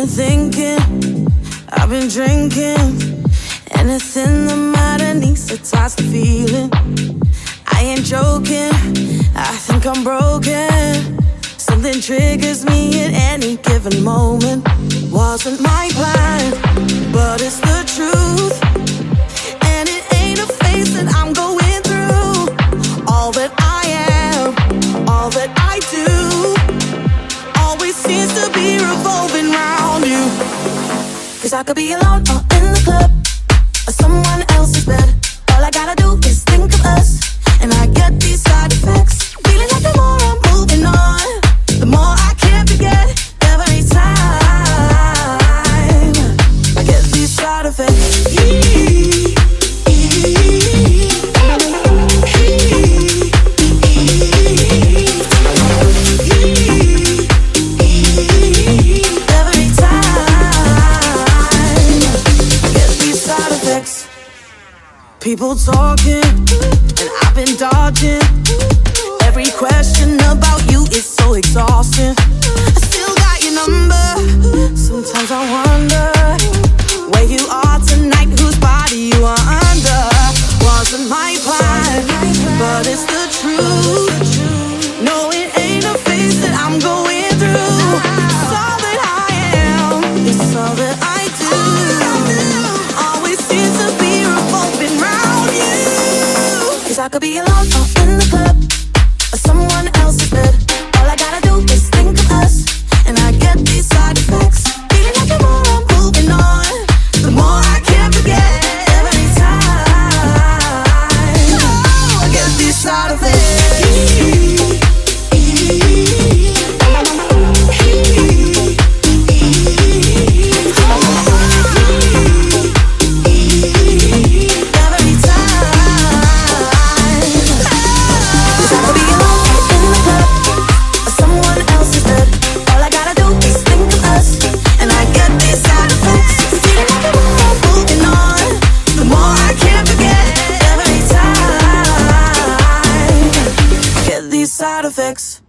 been thinking, I've been drinking. Anything that matters needs to touch the feeling. I ain't joking, I think I'm broken. Something triggers me at any given moment. Wasn't my plan, but it's the truth. And it ain't a phase that I'm going through. All that I am, all that I do, always seems to be revolving around you. Cause I could be alone or in the club, or someone else's bed. All I gotta do is think of us, and I get these side effects. Feeling like the more I'm moving on, the more I can't forget. Every time I get these side effects. Every time I get these side effects. People talking, and I've been dodging. Every question about you is so exhausting. I still got your number. Sometimes I wonder where you are tonight, whose body you are under. Wasn't my plan, but it's the truth. No, it ain't a phase that I'm going through. It's all that I am, it's all that I do. Always seems to be revolving around you. Cause I could be alone or in the club, or someone else's bed. All I gotta do is think of us, and I get these side effects. Feeling like the more I'm moving on, the more I can't forget. Every time I get these side effects. Side effects.